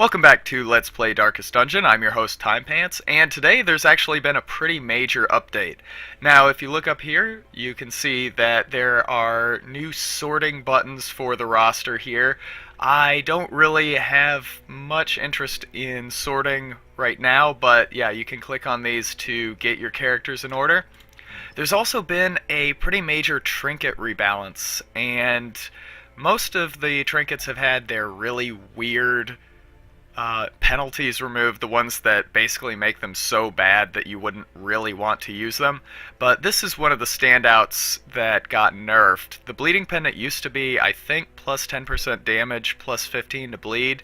Welcome back to Let's Play Darkest Dungeon. I'm your host, Timepants, and today there's actually been a pretty major update. Now, if you look up here, you can see that there are new sorting buttons for the roster here. I don't really have much interest in sorting right now, but yeah, you can click on these to get your characters in order. There's also been a pretty major trinket rebalance, and most of the trinkets have had their really weird penalties removed, the ones that basically make them so bad that you wouldn't really want to use them. But this is one of the standouts that got nerfed. The bleeding pendant used to be, I think, plus 10% damage, plus 15 to bleed,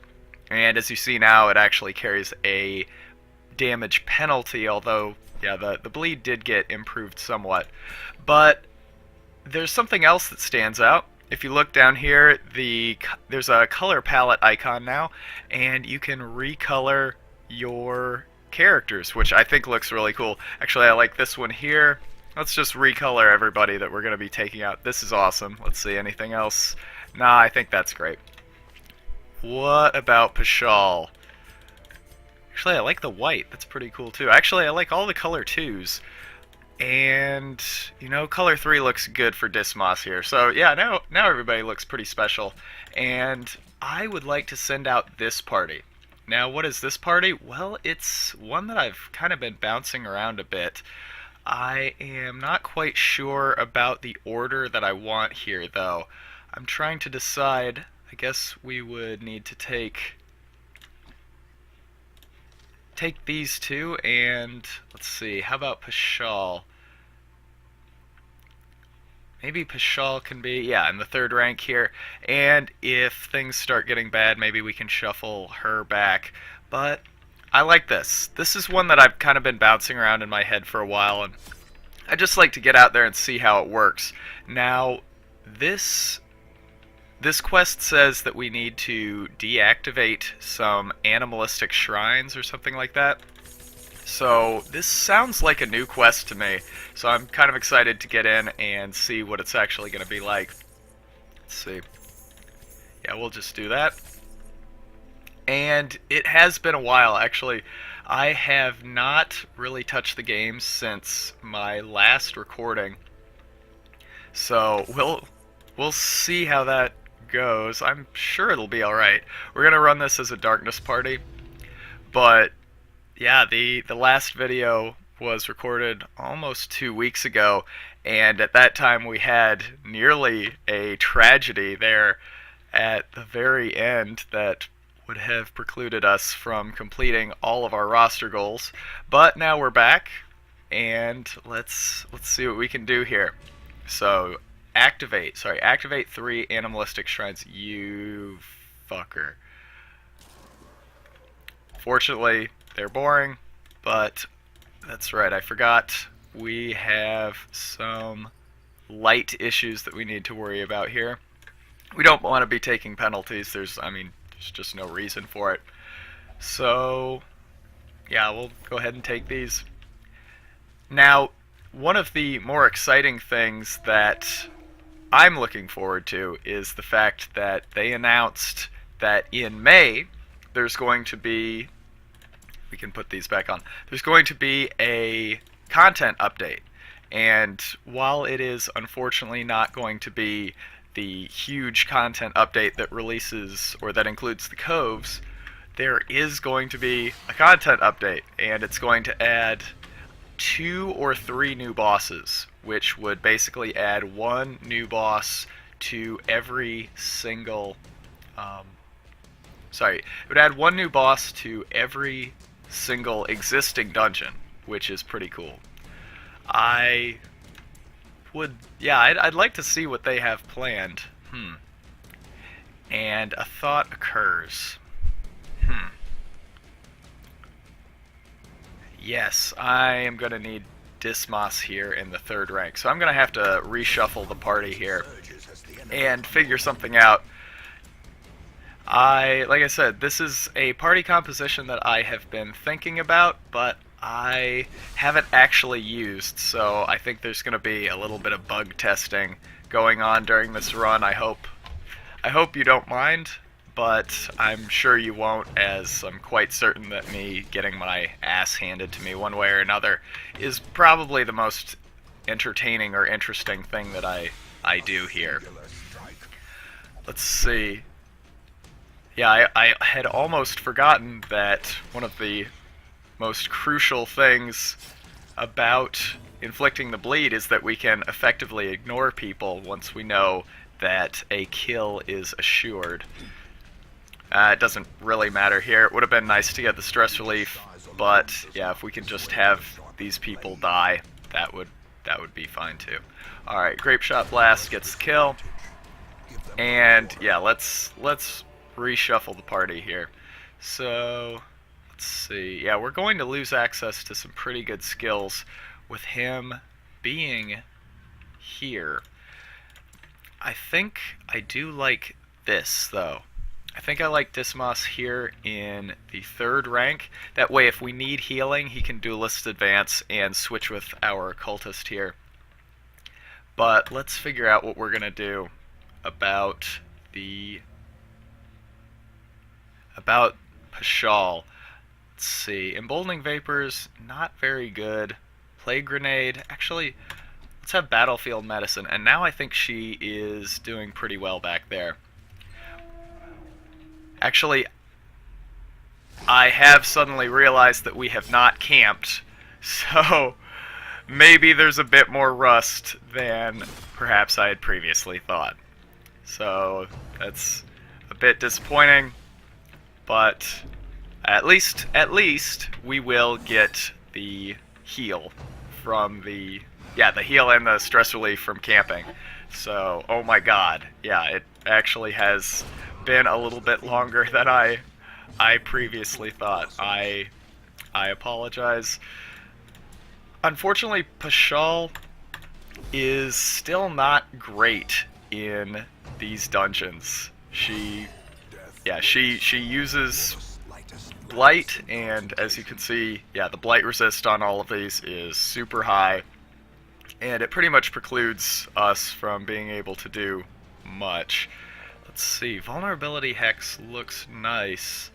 and as you see now, it actually carries a damage penalty, although, yeah, the bleed did get improved somewhat. But there's something else that stands out. If you look down here, there's a color palette icon now, and you can recolor your characters, which I think looks really cool. Actually, I like this one here. Let's just recolor everybody that we're going to be taking out. This is awesome. Let's see, anything else? Nah, I think that's great. What about Pashal? Actually, I like the white. That's pretty cool, too. Actually, I like all the color 2s. And, you know, color 3 looks good for Dismas here. So, yeah, now everybody looks pretty special. And I would like to send out this party. Now, what is this party? Well, it's one that I've kind of been bouncing around a bit. I am not quite sure about the order that I want here, though. I'm trying to decide. I guess we would need to take these two, and let's see, how about Pashal? Maybe Pashal can be, yeah, in the 3rd rank here, and if things start getting bad, maybe we can shuffle her back. But I like this. This is one that I've kind of been bouncing around in my head for a while, and I just like to get out there and see how it works. Now, this quest says that we need to deactivate some animalistic shrines or something like that. So this sounds like a new quest to me. So I'm kind of excited to get in and see what it's actually going to be like. Let's see. Yeah, we'll just do that. And it has been a while, actually. I have not really touched the game since my last recording. So we'll see how that goes. I'm sure it'll be alright. We're gonna run this as a darkness party, but yeah, the last video was recorded almost 2 weeks ago, and at that time we had nearly a tragedy there at the very end that would have precluded us from completing all of our roster goals. But now we're back, and let's see what we can do here. So activate 3 animalistic shrines, you fucker. Fortunately, they're boring, but that's right, I forgot. We have some light issues that we need to worry about here. We don't want to be taking penalties. There's just no reason for it. So, yeah, we'll go ahead and take these. Now, one of the more exciting things that I'm looking forward to is the fact that they announced that in May there's going to be, we can put these back on, there's going to be a content update. And while it is unfortunately not going to be the huge content update that releases or that includes the coves, there is going to be a content update, and it's going to add 2 or 3 new bosses, which would basically add 1 new boss to every single it would add 1 new boss to every single existing dungeon, which is pretty cool. I'd like to see what they have planned. And a thought occurs. Yes, I am going to need Dismas here in the 3rd rank, so I'm going to have to reshuffle the party here and figure something out. Like I said, this is a party composition that I have been thinking about, but I haven't actually used, so I think there's going to be a little bit of bug testing going on during this run. I hope you don't mind, but I'm sure you won't, as I'm quite certain that me getting my ass handed to me one way or another is probably the most entertaining or interesting thing that I do here. Let's see. Yeah, I had almost forgotten that one of the most crucial things about inflicting the bleed is that we can effectively ignore people once we know that a kill is assured. It doesn't really matter here. It would have been nice to get the stress relief, but yeah, if we can just have these people die, that would be fine too. Alright, Grape Shot Blast gets the kill. And yeah, let's reshuffle the party here. So let's see. Yeah, we're going to lose access to some pretty good skills with him being here. I think I do like this, though. I think I like Dismas here in the 3rd rank. That way, if we need healing, he can Duelist Advance and switch with our Occultist here. But let's figure out what we're going to do about Pashal. Let's see. Emboldening Vapors, not very good. Plague Grenade, actually, let's have Battlefield Medicine. And now I think she is doing pretty well back there. Actually, I have suddenly realized that we have not camped, so maybe there's a bit more rust than perhaps I had previously thought. So that's a bit disappointing, but at least we will get the heal from the heal and the stress relief from camping. So, oh my god, yeah, it actually has been a little bit longer than I previously thought. I apologize. Unfortunately, Pashal is still not great in these dungeons. She uses Blight, and as you can see, yeah, the Blight resist on all of these is super high, and it pretty much precludes us from being able to do much. Let's see, Vulnerability Hex looks nice.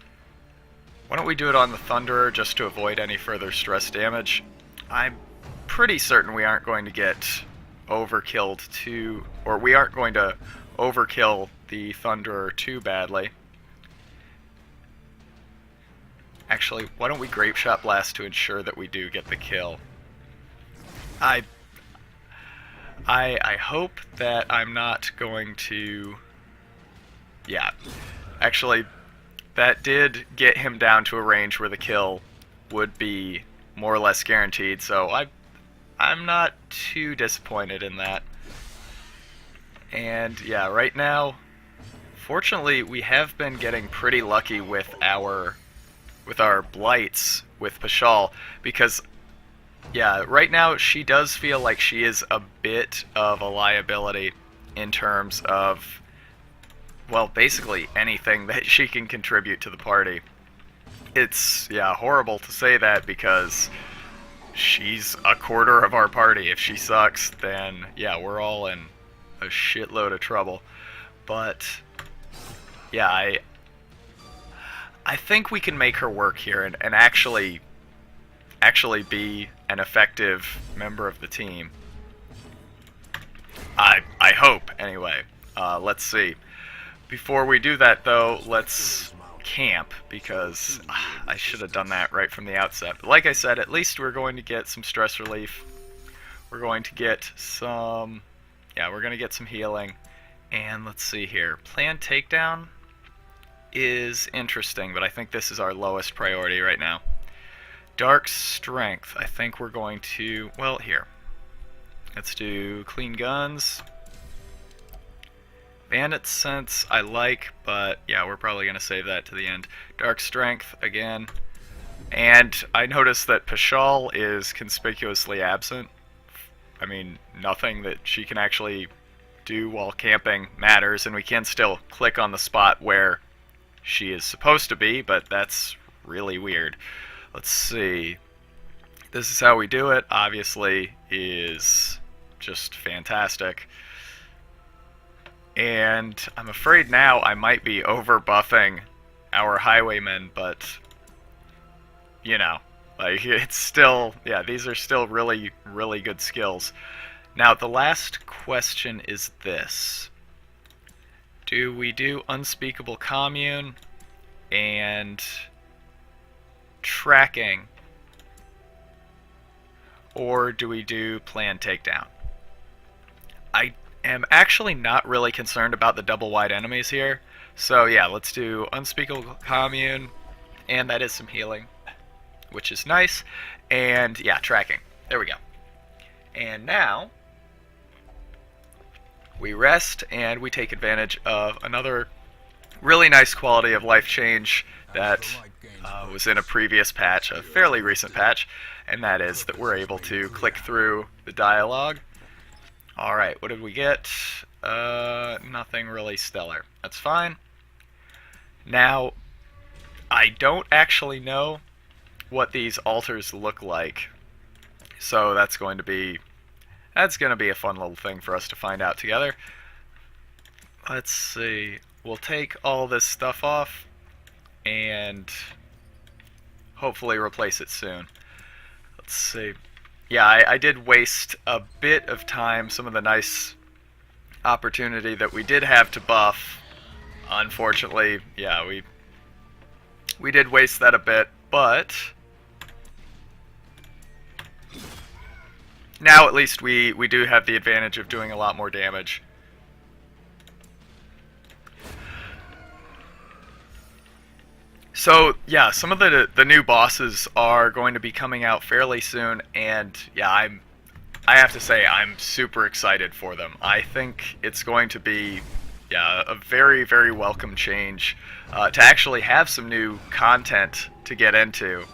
Why don't we do it on the Thunderer just to avoid any further stress damage? I'm pretty certain we aren't going to get overkilled or we aren't going to overkill the Thunderer too badly. Actually, why don't we Grape Shot Blast to ensure that we do get the kill? I hope that I'm not going to... Yeah, actually, that did get him down to a range where the kill would be more or less guaranteed, so I'm not too disappointed in that. And yeah, right now, fortunately, we have been getting pretty lucky with our blights with Pashal, because yeah, right now she does feel like she is a bit of a liability in terms of, well, basically anything that she can contribute to the party. It's, yeah, horrible to say that because she's a quarter of our party. If she sucks, then yeah, we're all in a shitload of trouble. But yeah, I think we can make her work here and actually be an effective member of the team. I hope, anyway. Let's see. Before we do that, though, let's camp, because I should have done that right from the outset. But like I said, at least we're going to get some stress relief. We're going to get some... Yeah, we're going to get some healing. And let's see here. Planned takedown is interesting, but I think this is our lowest priority right now. Dark Strength. I think we're going to... Well, here. Let's do Clean Guns. Bandit Sense I like, but yeah, we're probably going to save that to the end. Dark Strength again. And I noticed that Pashal is conspicuously absent. I mean, nothing that she can actually do while camping matters, and we can still click on the spot where she is supposed to be, but that's really weird. Let's see. This is how we do it, obviously, is just fantastic. And I'm afraid now I might be over buffing our highwaymen, but you know, like it's still, yeah, these are still really, really good skills. Now, the last question is this. Do we do Unspeakable Commune and Tracking, or do we do Plan Takedown? I am actually not really concerned about the double wide enemies here, so yeah, let's do Unspeakable Commune, and that is some healing, which is nice, and yeah, Tracking. There we go. And now we rest and we take advantage of another really nice quality of life change that was in a previous patch, a fairly recent patch, and that is that we're able to click through the dialogue. Alright, what did we get? Nothing really stellar. That's fine. Now, I don't actually know what these altars look like, so that's going to be a fun little thing for us to find out together. Let's see. We'll take all this stuff off and hopefully replace it soon. Let's see. Yeah, I did waste a bit of time, some of the nice opportunity that we did have to buff. Unfortunately, yeah, we did waste that a bit, but now at least we do have the advantage of doing a lot more damage. So yeah, some of the new bosses are going to be coming out fairly soon, and yeah, I have to say I'm super excited for them. I think it's going to be, yeah, a very, very welcome change to actually have some new content to get into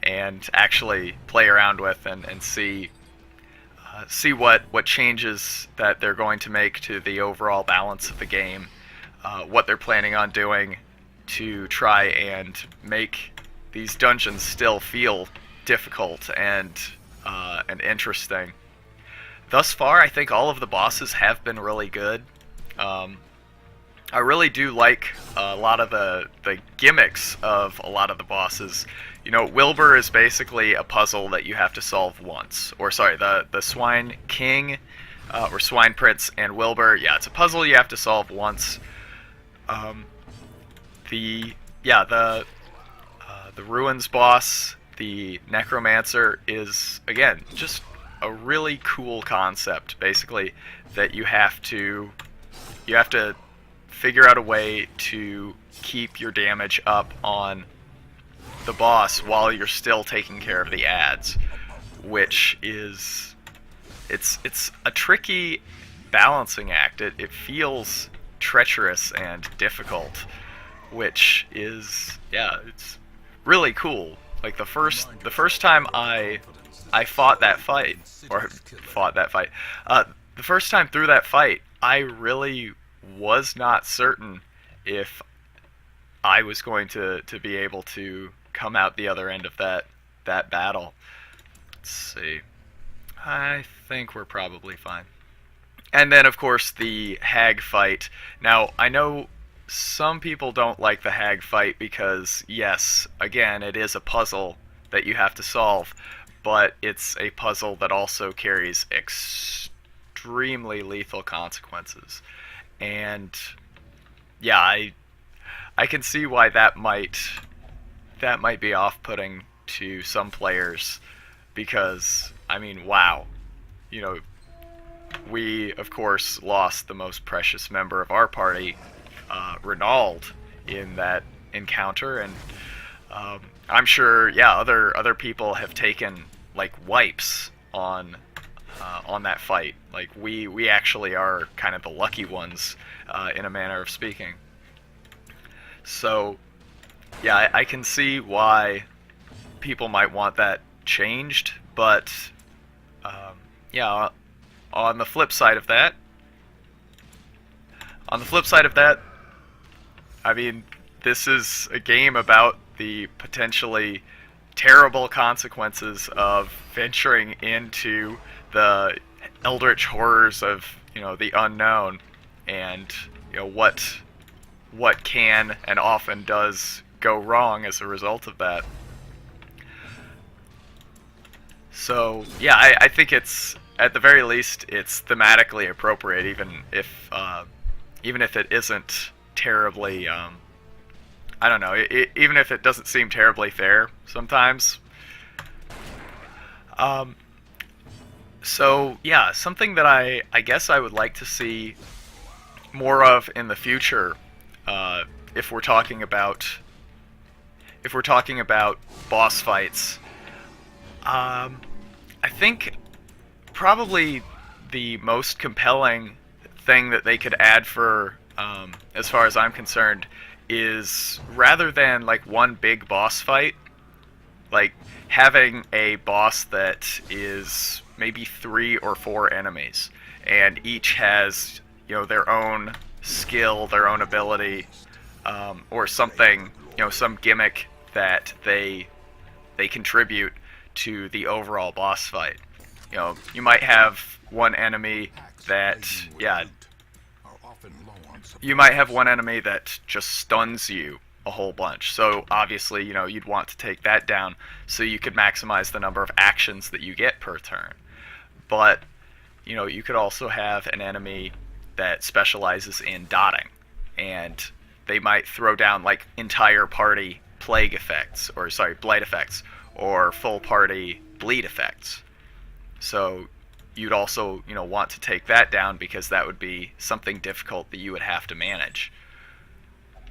and actually play around with and see what changes that they're going to make to the overall balance of the game, what they're planning on doing to try and make these dungeons still feel difficult and interesting. Thus far, I think all of the bosses have been really good. I really do like a lot of the gimmicks of a lot of the bosses. You know, Wilbur is basically a puzzle that you have to solve once. Or sorry, the Swine King or Swine Prince and Wilbur, yeah, it's a puzzle you have to solve once. The Ruins boss, the Necromancer, is again just a really cool concept. Basically, that you have to figure out a way to keep your damage up on the boss while you're still taking care of the ads, which is it's a tricky balancing act. It feels treacherous and difficult, which is, yeah, it's really cool. Like the first time I fought that fight, the first time through that fight, I really was not certain if I was going to be able to come out the other end of that battle. Let's see. I think we're probably fine. And then, of course, the hag fight. Now, I know some people don't like the hag fight because, yes, again, it is a puzzle that you have to solve, but it's a puzzle that also carries extremely lethal consequences. And yeah, I can see why that might be off-putting to some players, because I mean, wow, you know, we of course lost the most precious member of our party, Renauld, in that encounter, and I'm sure, yeah, other people have taken like wipes on that fight. Like we actually are kind of the lucky ones, in a manner of speaking. So yeah, I can see why people might want that changed, but yeah, on the flip side of that, I mean, this is a game about the potentially terrible consequences of venturing into the eldritch horrors of, you know, the unknown, and what can and often does go wrong as a result of that. So yeah, I think it's, at the very least, it's thematically appropriate, even if it isn't terribly I don't know, even if it doesn't seem terribly fair sometimes. Um, so yeah, something that I guess I would like to see more of in the future, uh, if we're talking about boss fights. I think probably the most compelling thing that they could add for, as far as I'm concerned, is rather than like one big boss fight, like having a boss that is maybe 3 or 4 enemies, and each has their own skill, their own ability, or something, some gimmick that they contribute to the overall boss fight. You might have one enemy that, yeah, you might have one enemy that just stuns you a whole bunch. So obviously, you'd want to take that down so you could maximize the number of actions that you get per turn. But, you could also have an enemy that specializes in dotting, and they might throw down like entire party blight effects, or full party bleed effects. So you'd also, want to take that down, because that would be something difficult that you would have to manage.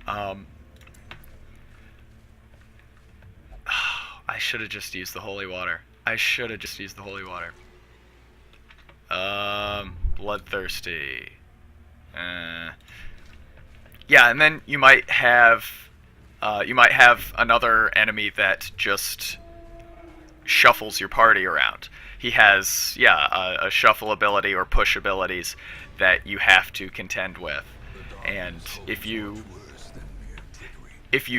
I should have just used the holy water. Bloodthirsty. Yeah, and then you might have another enemy that just shuffles your party around. He has, a shuffle ability or push abilities that you have to contend with, and if you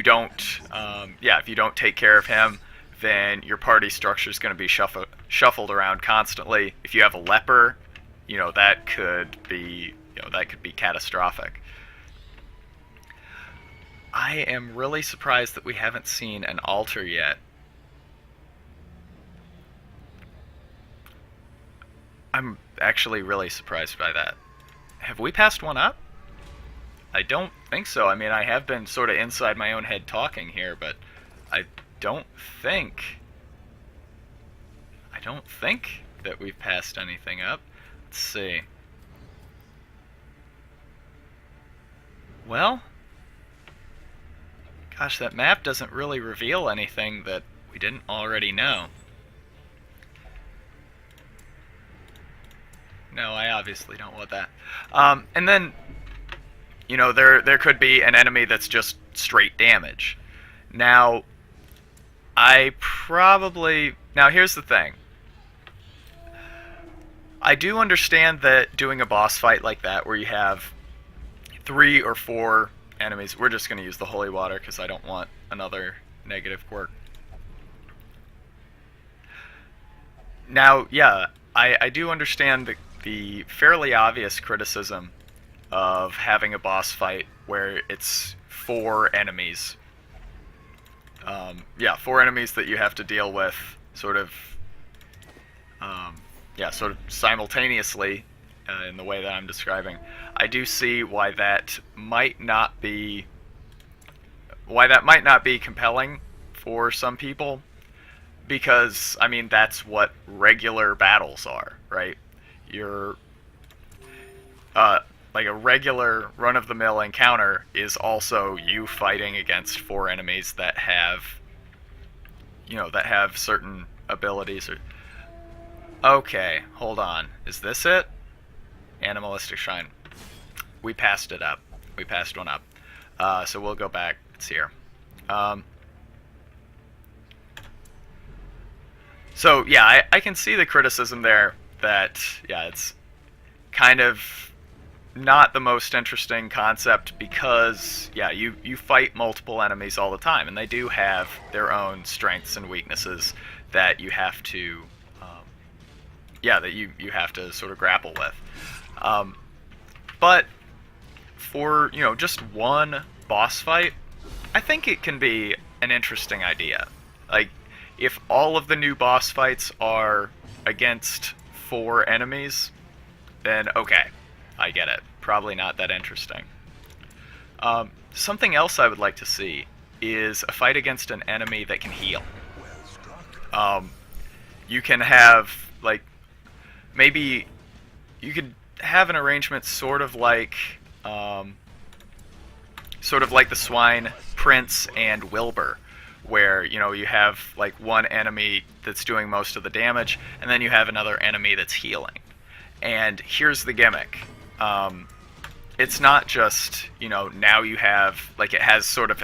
don't take care of him, then your party structure is going to be shuffled around constantly. If you have a leper, that could be catastrophic. I am really surprised that we haven't seen an altar yet. I'm actually really surprised by that. Have we passed one up? I don't think so. I mean, I have been sort of inside my own head talking here, but I don't think that we've passed anything up. Let's see. Well, gosh, that map doesn't really reveal anything that we didn't already know. No, I obviously don't want that. And then, there could be an enemy that's just straight damage. Now, now here's the thing. I do understand that doing a boss fight like that, where you have 3 or 4 enemies, we're just going to use the holy water because I don't want another negative quirk. Now, yeah, I do understand the fairly obvious criticism of having a boss fight where it's 4 enemies. 4 enemies that you have to deal with sort of simultaneously, in the way that I'm describing. I do see why that might not be compelling for some people, because I mean that's what regular battles are, right? You're like a regular run-of-the-mill encounter is also you fighting against 4 enemies that have certain abilities. Okay, hold on. Is this it? Animalistic Shrine. We passed it up. We passed one up. So we'll go back. It's here. So yeah, I can see the criticism there that, yeah, it's kind of not the most interesting concept because, yeah, you fight multiple enemies all the time, and they do have their own strengths and weaknesses that you have to, you have to sort of grapple with. But for, just one boss fight, I think it can be an interesting idea. Like, if all of the new boss fights are against 4 enemies, then okay, I get it. Probably not that interesting. Something else I would like to see is a fight against an enemy that can heal. You can have, like, maybe you could have an arrangement sort of like the Swine Prince and Wilbur, where, you have like one enemy that's doing most of the damage, and then you have another enemy that's healing. And here's the gimmick. It's not just, now you have, like, it has sort of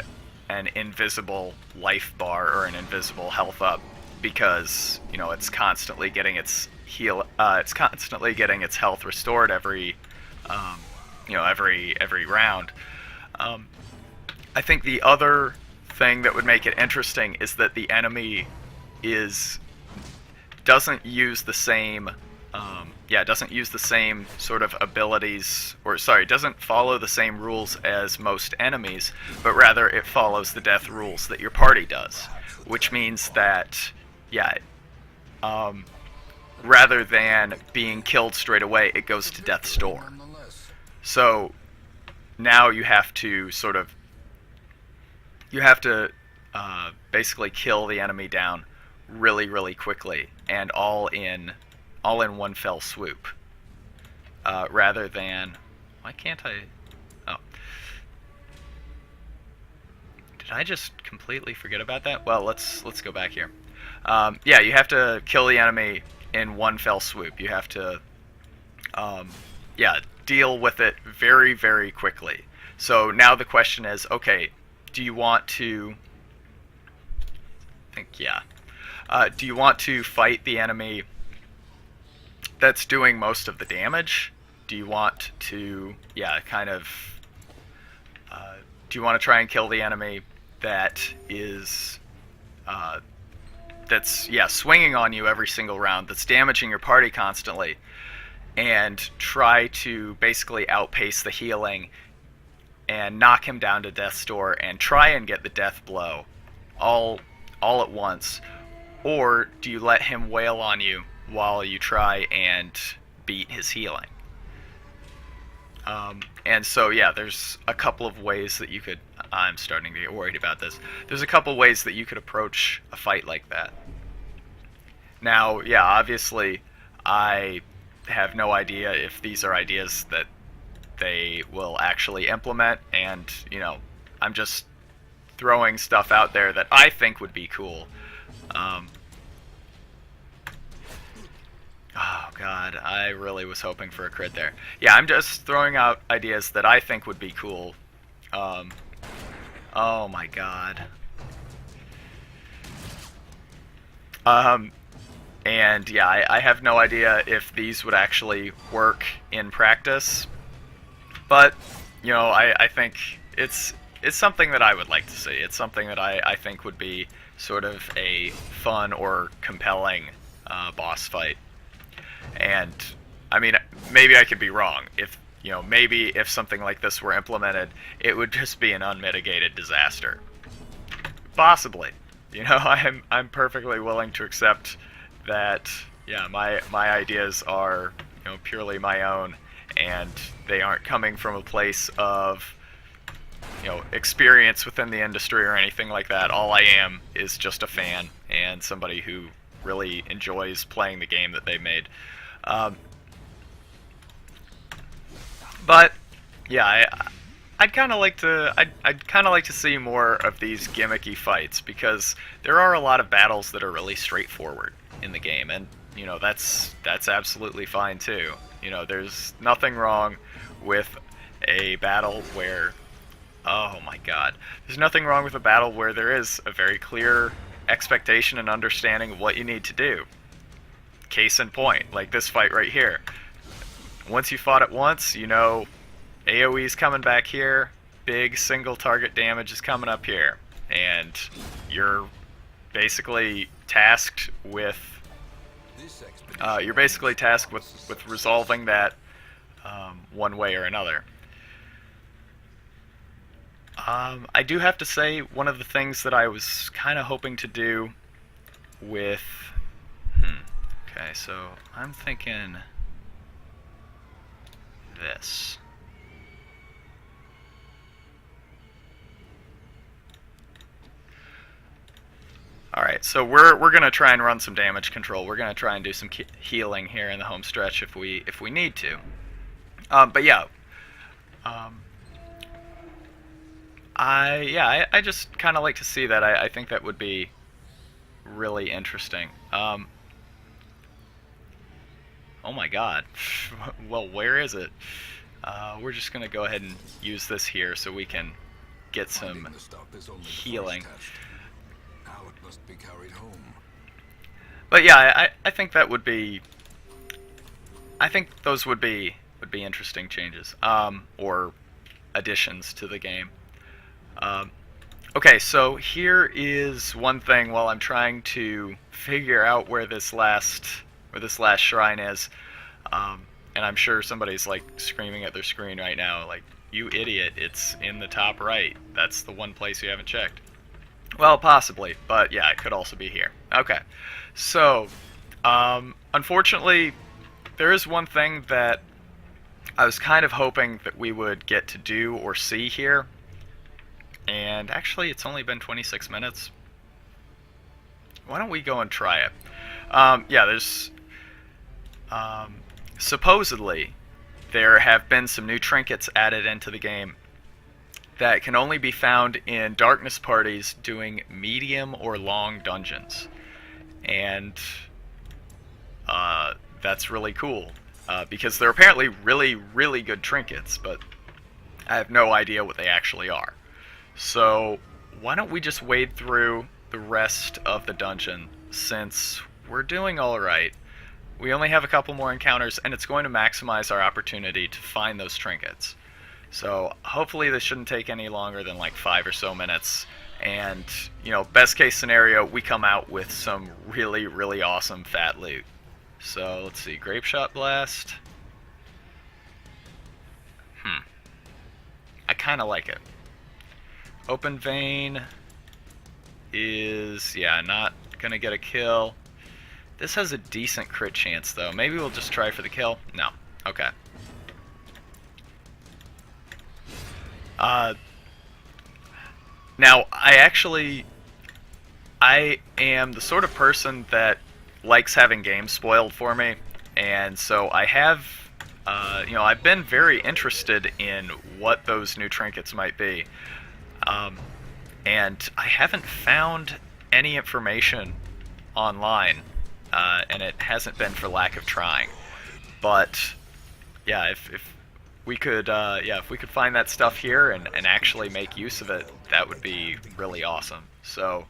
an invisible life bar or an invisible health up because, it's constantly getting its health restored every round. I think the other thing that would make it interesting is that the enemy doesn't use the same sort of abilities, doesn't follow the same rules as most enemies, but rather it follows the death rules that your party does, which means that, rather than being killed straight away, it goes to death's door. So now you have to basically kill the enemy down really, really quickly, and all in one fell swoop. Rather than, why can't I? Oh, did I just completely forget about that? Well, let's go back here. You have to kill the enemy in one fell swoop. You have to, deal with it very, very quickly. So now the question is, okay, do you want to? Do you want to fight the enemy that's doing most of the damage? Do you want to, do you want to try and kill the enemy that is, swinging on you every single round, that's damaging your party constantly, and try to basically outpace the healing and knock him down to death's door and try and get the death blow all at once? Or do you let him wail on you while you try and beat his healing? And so, there's a couple of ways that you could... I'm starting to get worried about this. There's a couple ways that you could approach a fight like that. Now, obviously, I have no idea if these are ideas that they will actually implement, and, I'm just throwing stuff out there that I think would be cool. Oh god, I really was hoping for a crit there. I'm just throwing out ideas that I think would be cool. Oh my god. And I have no idea if these would actually work in practice, but I think it's something that I would like to see. It's something that I think would be sort of a fun or compelling boss fight. And I mean, maybe I could be wrong. Maybe if something like this were implemented, it would just be an unmitigated disaster. Possibly. I'm perfectly willing to accept that. My ideas are purely my own, and they aren't coming from a place of experience within the industry or anything like that. All I am is just a fan and somebody who really enjoys playing the game that they made. But I'd kind of like to see more of these gimmicky fights, because there are a lot of battles that are really straightforward in the game, and that's absolutely fine too. There's nothing wrong with a battle where, oh my god, there's nothing wrong with a battle where there is a very clear expectation and understanding of what you need to do. Case in point, like this fight right here. Once you fought it once, AoE's coming back here, big single target damage is coming up here, and you're basically tasked with resolving that one way or another. I do have to say, one of the things that I was kind of hoping to do with... Okay, so I'm thinking this. Alright, so we're gonna try and run some damage control. We're gonna try and do some healing here in the home stretch if we need to. But yeah, I just kind of like to see that. I think that would be really interesting. Oh my god. Well, where is it? We're just gonna go ahead and use this here so we can get some healing. Must be carried home. But yeah, I think that would be... I think those would be interesting changes, or additions to the game. Okay, so here is one thing while I'm trying to figure out where this last shrine is, and I'm sure somebody's like screaming at their screen right now, like, you idiot, it's in the top right. That's the one place you haven't checked. Well, possibly, but yeah, it could also be here. Okay, so, unfortunately, there is one thing that I was kind of hoping that we would get to do or see here, and actually it's only been 26 minutes. Why don't we go and try it? Yeah, there's, supposedly, there have been some new trinkets added into the game that can only be found in darkness parties doing medium or long dungeons. And that's really cool, because they're apparently really, really good trinkets, but I have no idea what they actually are. So why don't we just wade through the rest of the dungeon, since we're doing alright. We only have a couple more encounters, and it's going to maximize our opportunity to find those trinkets. So hopefully this shouldn't take any longer than like 5 or so minutes, and, you know, best case scenario, we come out with some really, really awesome fat loot. So let's see, Grape Shot Blast. I kind of like it. Open Vein is, yeah, not gonna get a kill. This has a decent crit chance though. Maybe we'll just try for the kill. No. Okay. Now, I am the sort of person that likes having games spoiled for me, and so I have, you know, I've been very interested in what those new trinkets might be, and I haven't found any information online, and it hasn't been for lack of trying. But yeah, if we could, if we could find that stuff here and actually make use of it, that would be really awesome. So,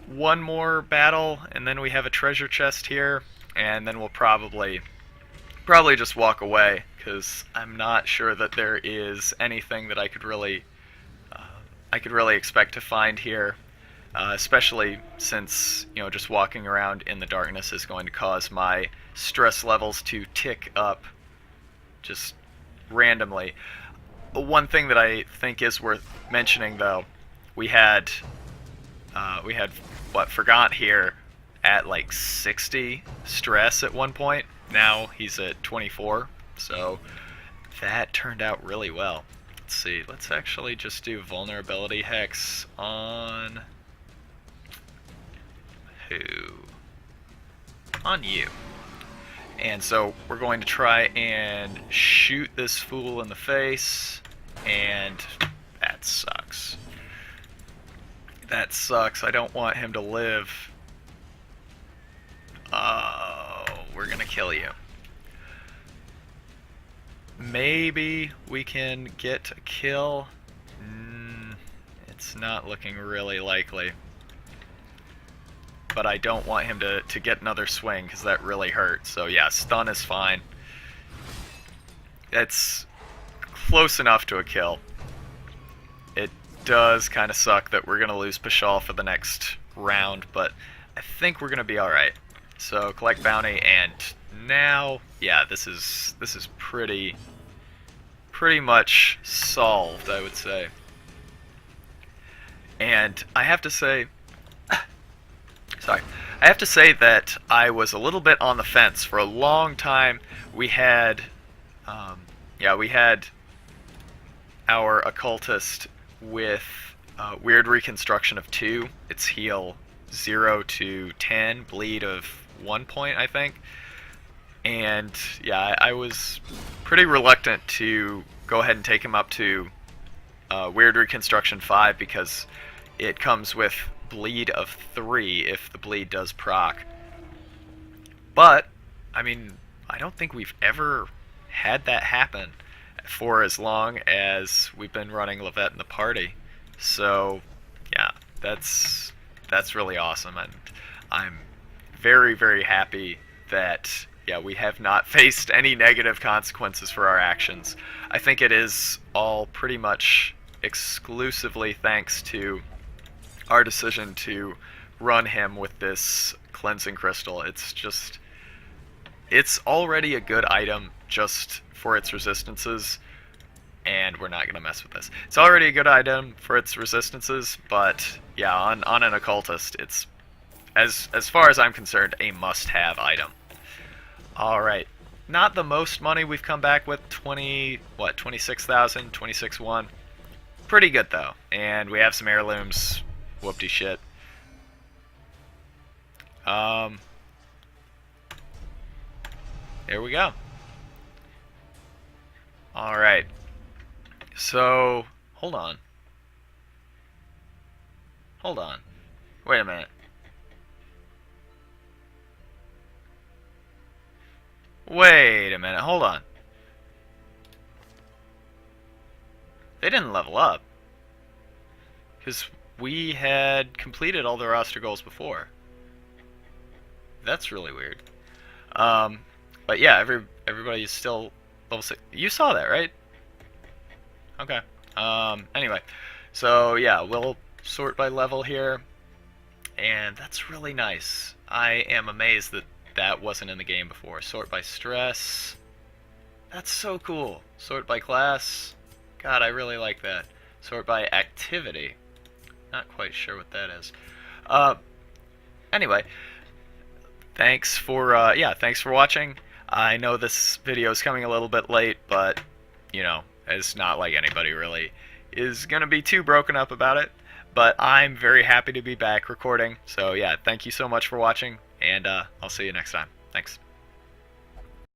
one more battle, and then we have a treasure chest here, and then we'll probably just walk away, because I'm not sure that there is anything that I could really expect to find here, especially since, you know, just walking around in the darkness is going to cause my stress levels to tick up just randomly. One thing that I think is worth mentioning, though, we had what, Forgot here at like 60 stress at one point. Now he's at 24, so that turned out really well. Let's see, let's actually just do vulnerability hex on who? On you. And so we're going to try and shoot this fool in the face, and that sucks. That sucks. I don't want him to live. Oh, we're gonna kill you. Maybe we can get a kill. It's not looking really likely. But I don't want him to get another swing, because that really hurts. So yeah, stun is fine. It's close enough to a kill. It does kind of suck that we're going to lose Pashal for the next round, but I think we're going to be alright. So collect bounty, and now, yeah, this is pretty much solved, I would say. And I have to say, sorry, I have to say that I was a little bit on the fence for a long time. We had, we had our occultist with weird reconstruction of 2. Its heal 0 to 10, bleed of 1 point, I think. And yeah, I was pretty reluctant to go ahead and take him up to weird reconstruction 5 because it comes with bleed of 3 if the bleed does proc. But I mean, I don't think we've ever had that happen for as long as we've been running Levette in the party. So yeah, that's really awesome, and I'm very, very happy that we have not faced any negative consequences for our actions. I think it is all pretty much exclusively thanks to our decision to run him with this cleansing crystal. It's already a good item just for its resistances, and we're not going to mess with this. It's already a good item for its resistances, but yeah, on an occultist, it's, as far as I'm concerned, a must-have item. Alright, not the most money we've come back with, 26,000, 26-1. Pretty good though, and we have some heirlooms, whoop-de shit. There we go. Alright. So, hold on. Hold on. Wait a minute. Wait a minute, hold on. They didn't level up. Because we had completed all the roster goals before. That's really weird. But yeah, everybody's still level 6. You saw that, right? Okay. Anyway. So yeah, we'll sort by level here. And that's really nice. I am amazed that that wasn't in the game before. Sort by stress. That's so cool. Sort by class. God, I really like that. Sort by activity. Not quite sure what that is. Anyway, thanks for watching. I know this video is coming a little bit late, but you know, it's not like anybody really is gonna be too broken up about it. But I'm very happy to be back recording. So yeah, thank you so much for watching, and I'll see you next time. Thanks.